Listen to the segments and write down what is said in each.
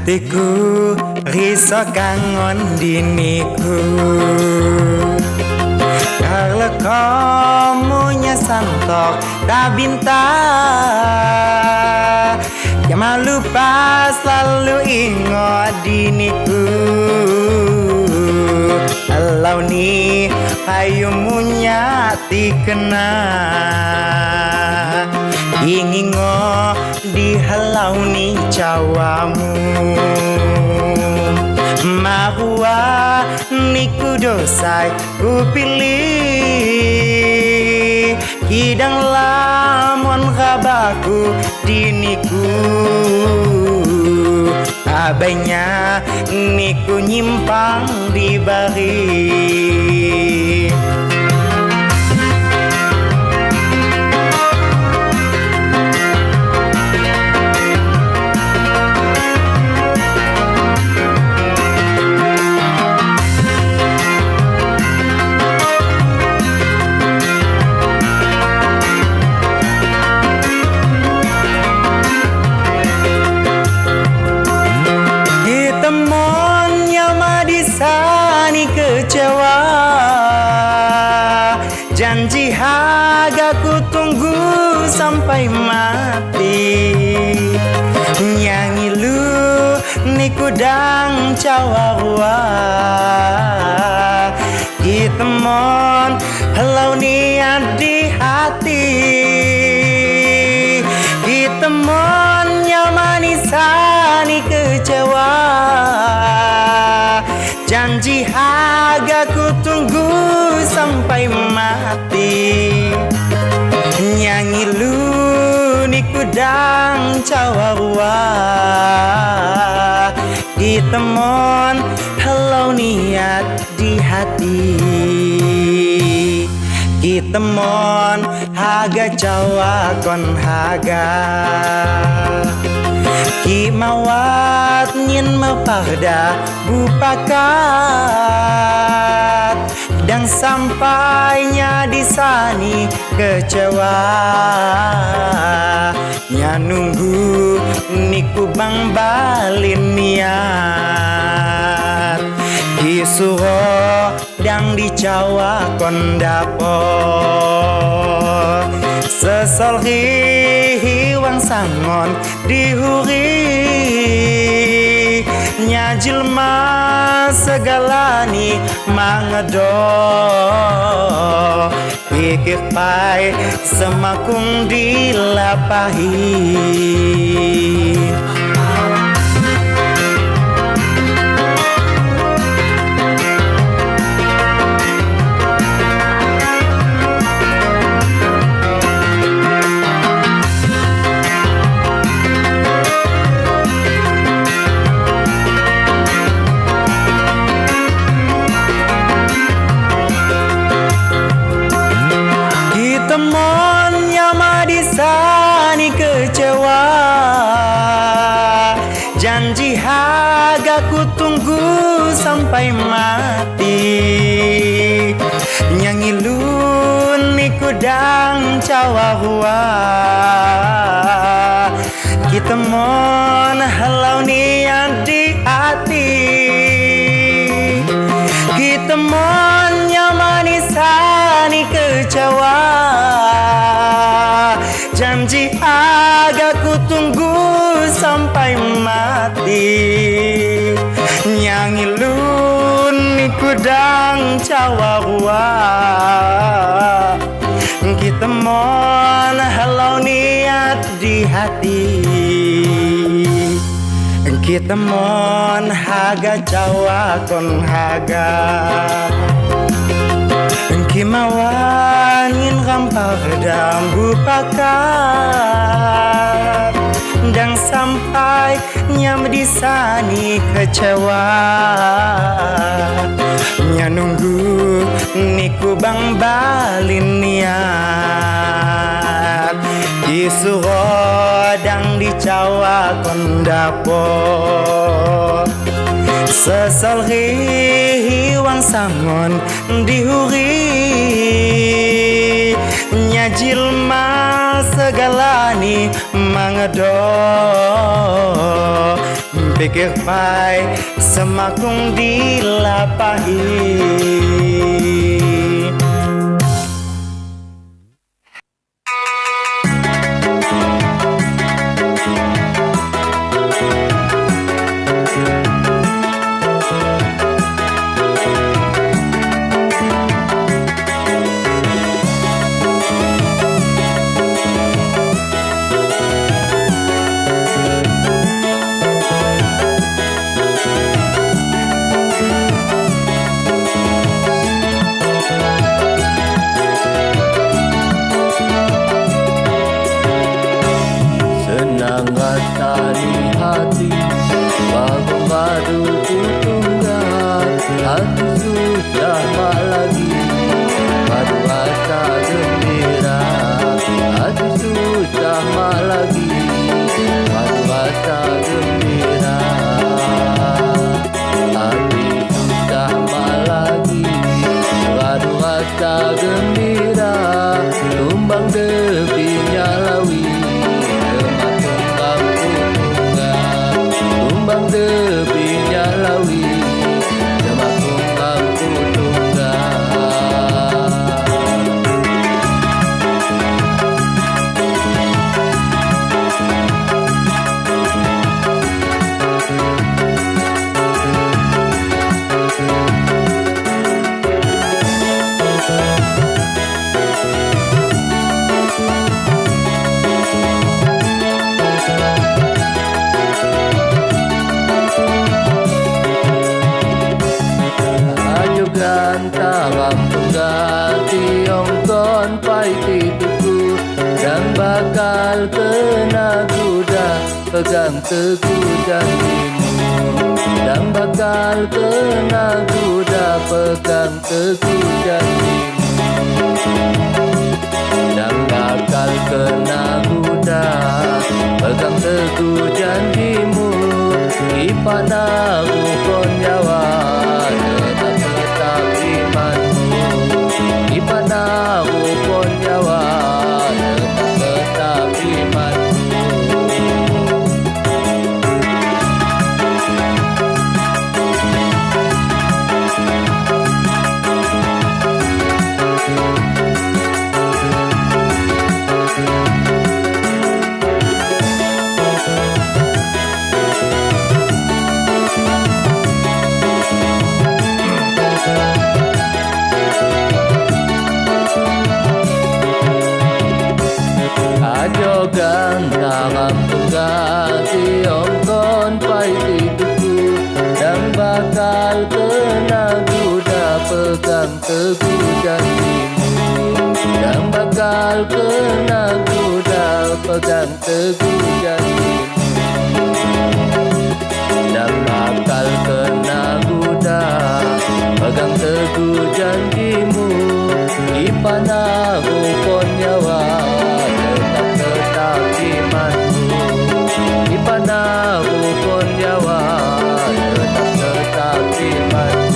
Hatiku riso kangon diniku, kalau kamunya santok tak binta, ya malu pas selalu ingat diniku. Alau ni ayo munyati kena, ingingo di halau ni cawamu. Mahua niku dosai ku pilih, hidang lamun kabaku diniku. Abainya niku nyimpang di bari. Kecewa, janji harga ku tunggu sampai mati. Nyanyi lu niku dang cawawa, gitemon halau niat di hati. Gitemon nyamanisani kecewa, janji harga ku tunggu sampai mati. Nyanyi lu niku dang cawawa, ditemon halau niat di hati. Ditemon haga cawa kon haga, ki mawat nyin maparda bupakat, dan sampainya di sani kecewa. Nya nunggu niku bang balin niat, disuruh dan dicawa kondapo. Sesol hiwang sangon dihuri, nyajilma segalani mangedo. Pikir pai semakung dilapahi. Temon nyama di sani kecewa, janji harga ku tunggu sampai mati. Nyanyi lun niku dang cawawa, kita mon halau niat di hati. Kita mon nyama di sani kecewa, janji agak ku tunggu sampai mati. Nyanyi lun niku dang cawawa, kita mon halau niat di hati. Kita mon haga cawa kon haga, kimawangin rampar dambu pakat, dan sampai nyam di sani kecewa. Nya nunggu niku bang balin niat, disuruh dan dicawa kondapo. Sesal hiwang sangon dihuri, nyajilma segalani mangedo. pikir pai semakung dilapahi. Pegang teguh janjimu dan bakal kena kuda. Pegang teguh janjimu dan bakal kena kuda. Pegang teguh janjimu ipana ukon nyawa tetap imanmu. Ipana ukon nyawa tetap imanmu. Ajogan tangan tunggati ongkon pai tiduku dan bakal kena kuda. Pegang teguh janjimu dan bakal kena kuda. Pegang teguh janjimu dan bakal kena kuda. Pegang teguh janjimu ipana ukon nyawa tetap imanmu. Ipana ukon nyawa tetap imanmu.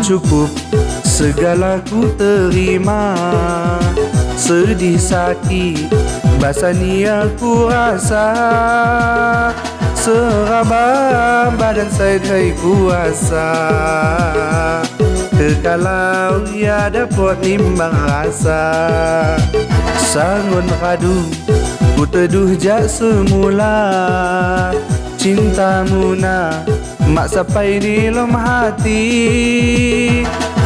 Cukup segala ku terima. Sedih sakit basani aku rasa. Seraba badan saya kai kuasa. Kalau ia dapat nimbang rasa. Sangun radu ku teduh jak semula. cintamu na mak sampai di lom hati.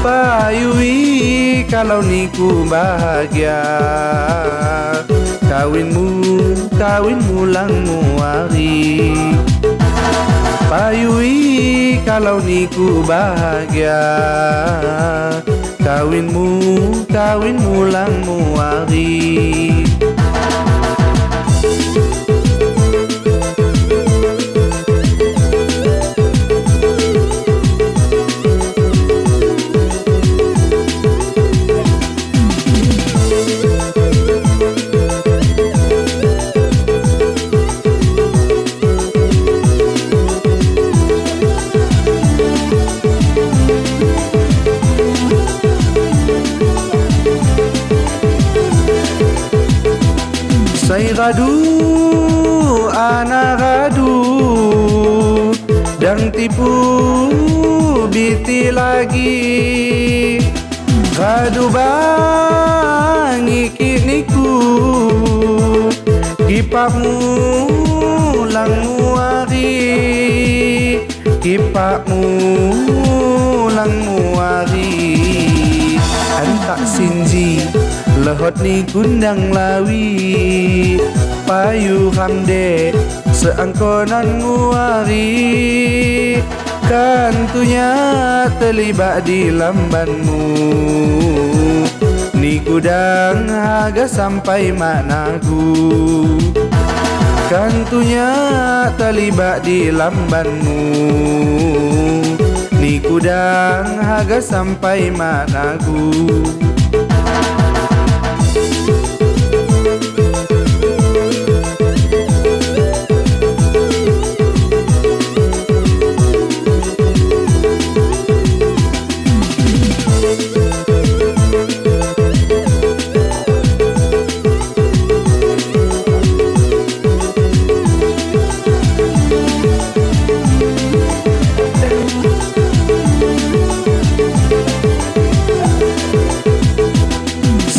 Payui kalau niku bahagia, kawinmu lang muari. Payui kalau niku bahagia, kawinmu lang muari. Saya radu, anak radu, dan tipu biti lagi. Radu bangi kiniku, kipakmu lang muari, kipakmu lang muari. Antak sinji lehot ni kundang lawi, payu hamde seangkonan muari. Kantunya terlibat di lambanmu, ni kudang haga sampai manaku. Kantunya terlibat di lambanmu, ni kudang haga sampai manaku.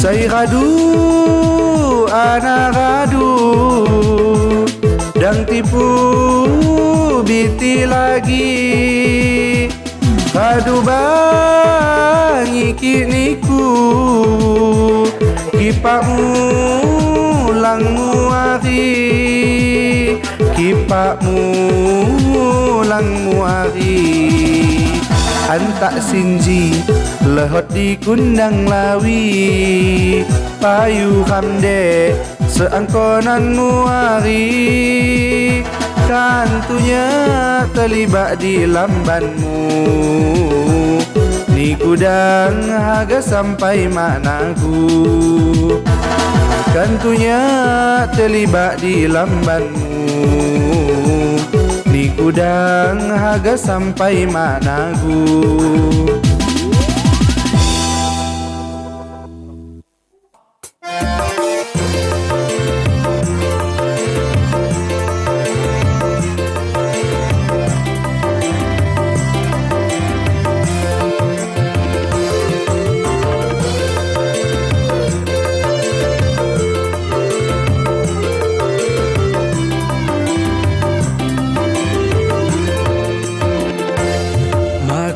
Saya radu, anak radu, dan tipu biti lagi. Radu bangi kiniku, kipakmu lang muari, kipakmu lang muari. Antak sinji lehot di kundang lawi, payu hamde seangkonan muari. Kantunya terlibat di lambanmu, ni kudang haga sampai manaku. Kantunya terlibat di lambanmu, ni kudang haga sampai manaku.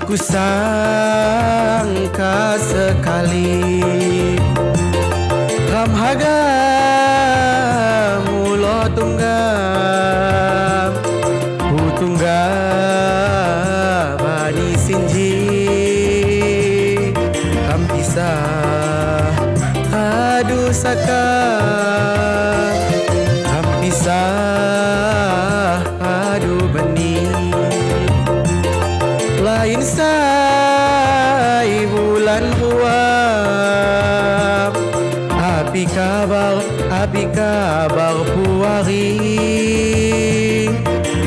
Ku sangka sekali ram haga mulo tunggam putungga bani sinji ram pisah adu saka ram pisah adu bani lain say bulan huam, api kabar puari,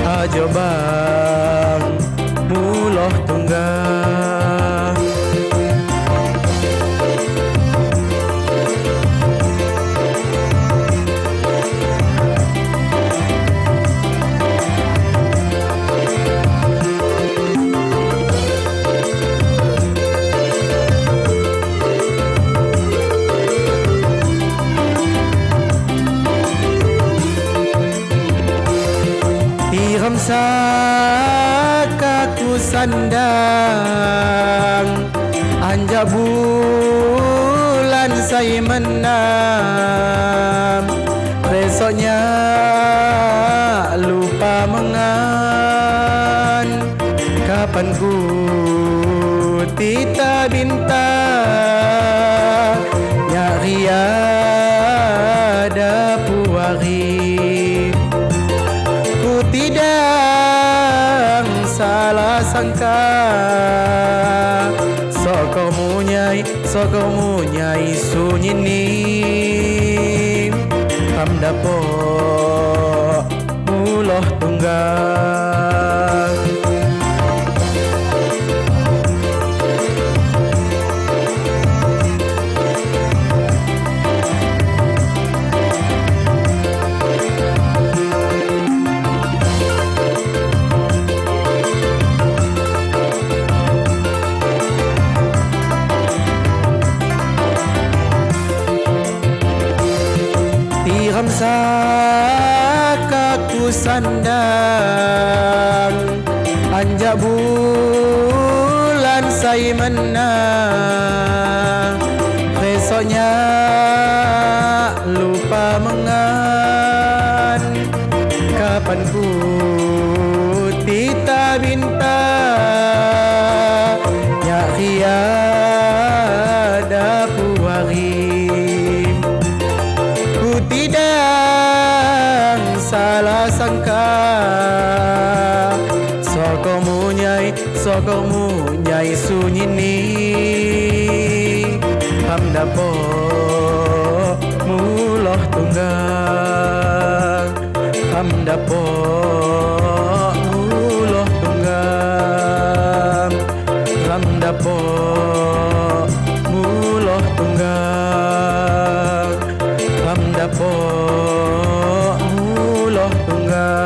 ajo bang muloh tunggang. Ramsaka ku sandang anja bulan saya menang besoknya lupa mengan kapan ku tita bintang nyari ada puari ku tidak salah sangka soko munyai sunyi ni hamdapo muloh tunggal Ramsaka ku sandang anja bulan saya menang besoknya lupa mengan kapan ku tita bintang nyari ada puari ku tidak salah sangka soko munyai sunyi ni hamdapo muloh tunggal hamdapo muloh tunggal hamdapo muloh tunggal hamdapo muloh tunggal.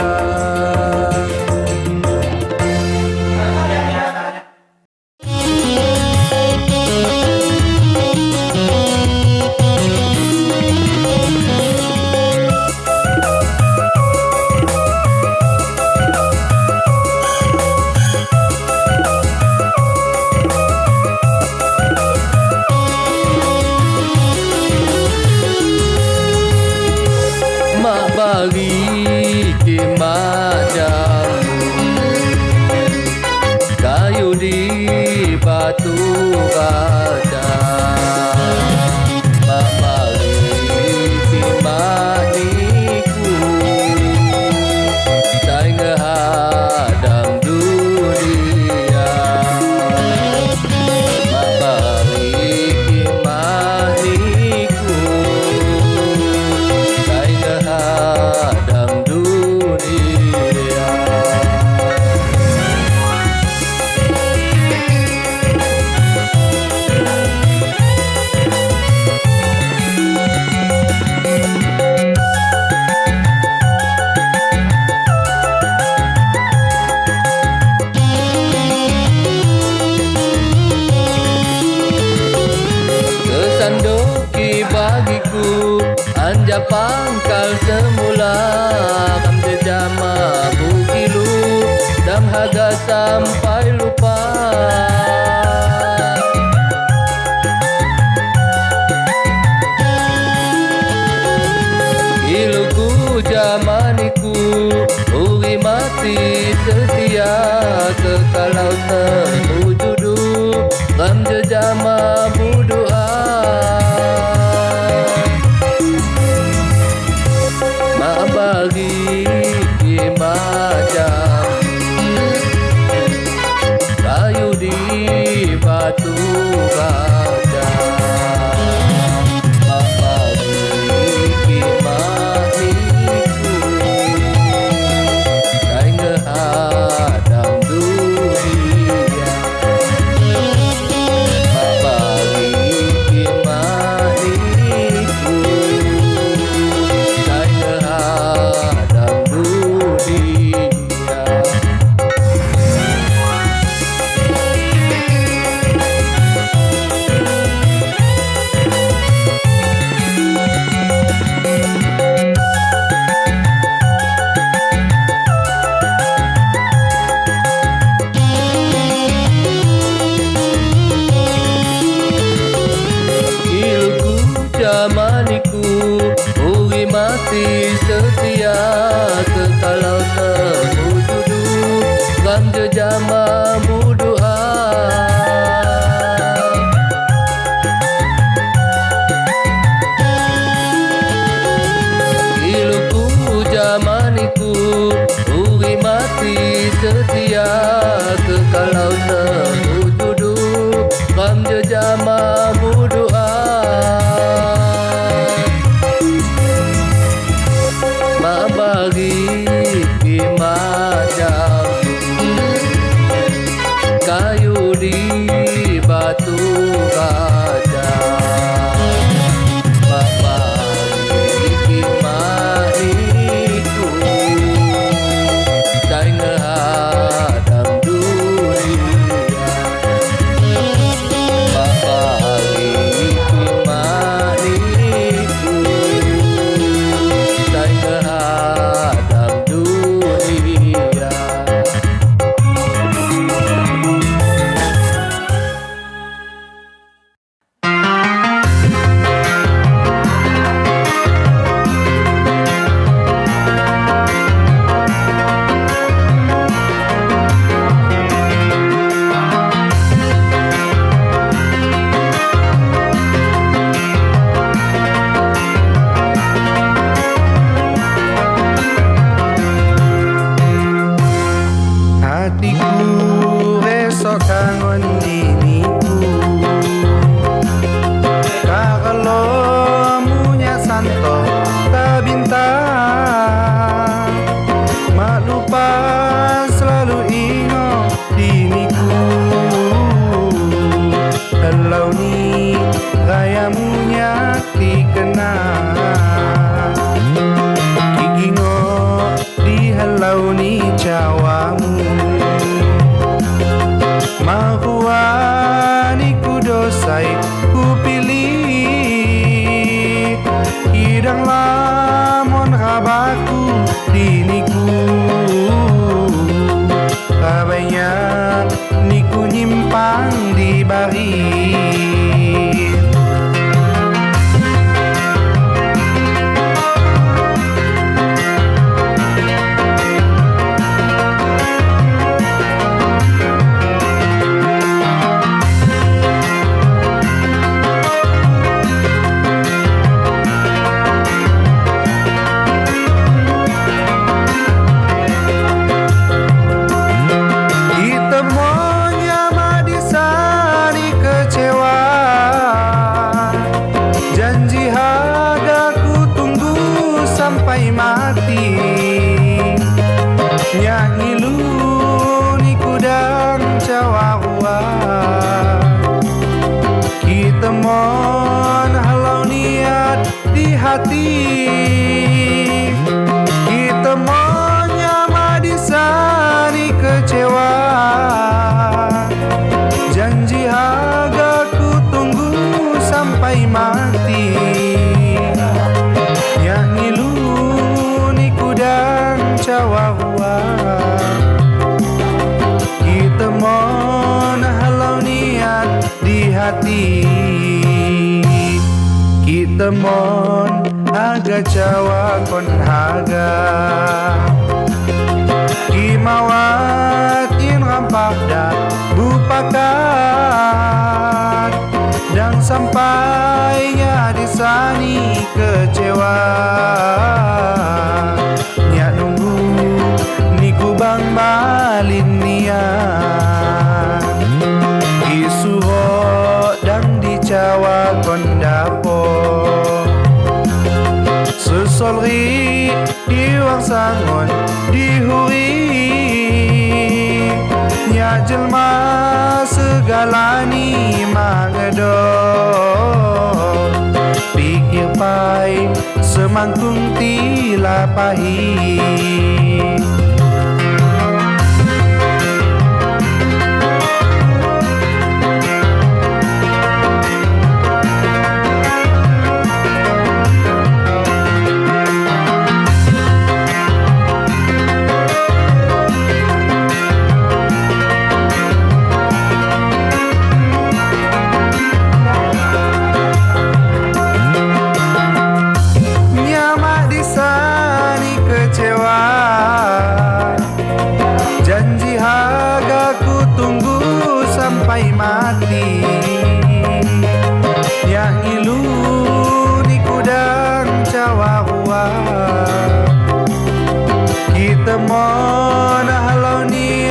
Bagi macammu kayu di batu kaca bagi maniku saya ngehadang dunia bagi maniku saya ngehadang dunia. Kesandoki bagiku anja pangkal semula kam jejama bugilu dam haga sampai lupa iluku jamaniku uri mati setia kekalau terwujudu kam jejama budua bagi macam kayu di batu kaca bagi maniku saya ngehadang dunia bagi setia kekalau setuju ram jejama buduan ma bagi macam kayu di batu kaca ma bagi maniku dai ngehadam dunia ma bagi maniku dai ngehadam dunia. Hatiku esok kangen diriku Kakalomunya santo tabintang mak lupa selalu ingat diriku Halau ni rayamunya dikenal Kikingo di halau ni cawamu Mahuani ku dosai ku pilih Hidang lamon rabaku diniku Kabainya niku nyimpang di bari sampai mati nyanyi lu ni kudang cawawa kita mon halau niat di hati kita mon nyama di sani kecewa janji harga ku tunggu sampai mati nyanyi lu cawawa kita mon halau niat di hati kita mon aga cawa kon haga kimawatin rampak dan bupakat dan sampainya di sani kecewa bang balin nian isuho dan dicawa kondapo sesolri diwang sangon dihuri nya jelma segalani mangedo pikir pai semangkung tilapahi sampai mati yang ilu di kudang cawawa kita mon halau ni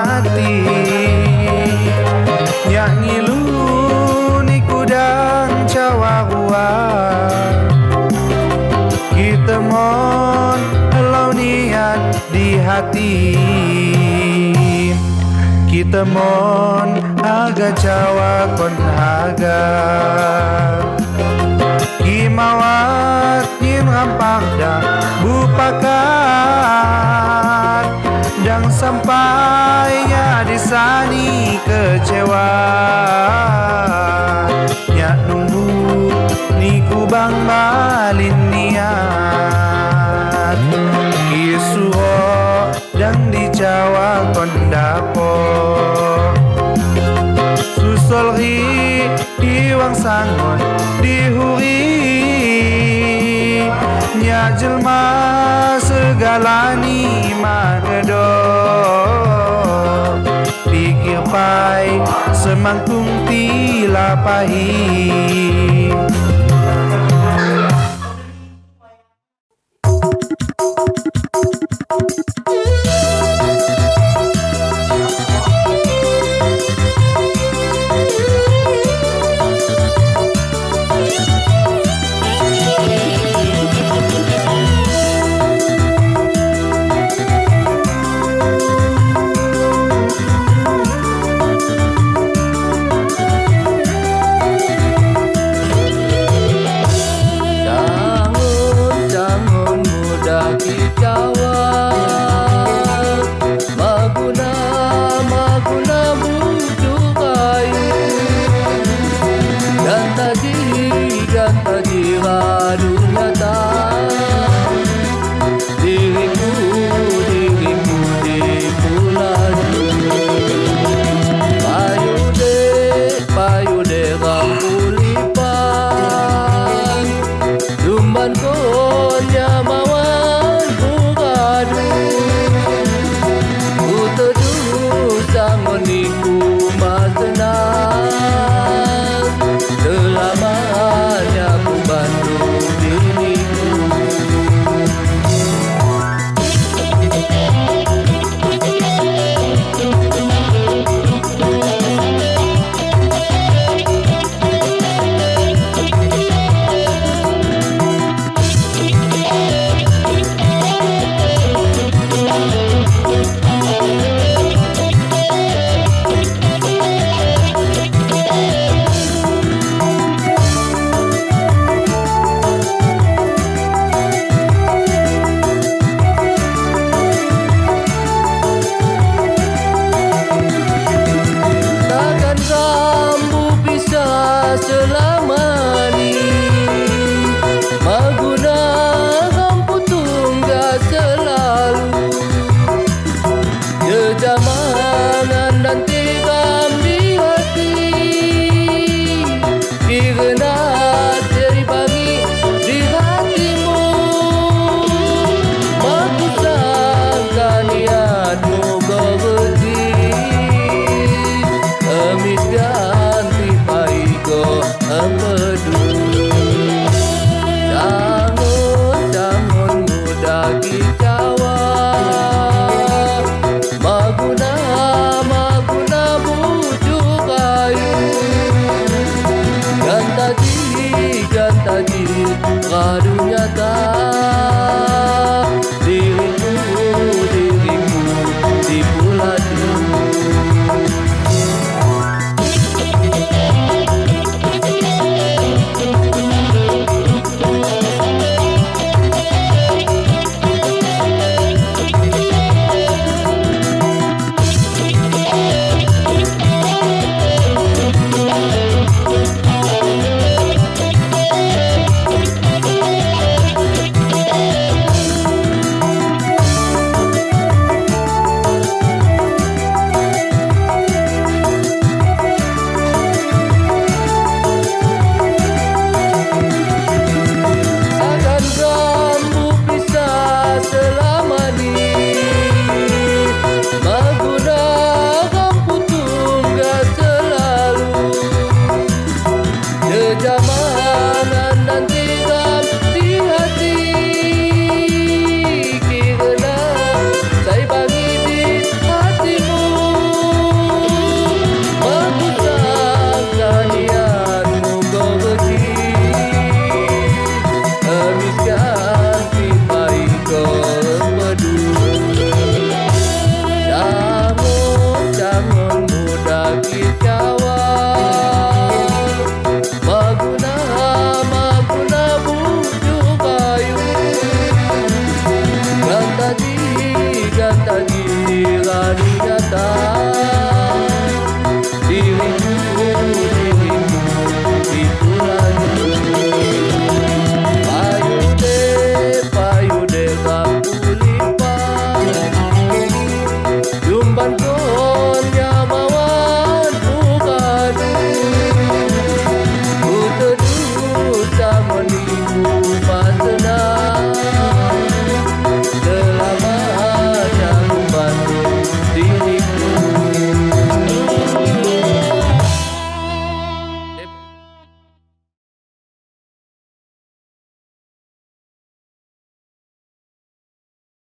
hati nyak ngilu ni kudang cawa kita mon halau niat di hati kita mon aga cawa kon haga kimawat yin rampak dah bupakat dan sampainya di sani kecewa nyak nunggu ni kubang balin niat kisuo dan di Jawa kondapo susul ri diwang sangon dihuri nya jelma segalani magedo pikir pai semangkung tilapahi Sangon niku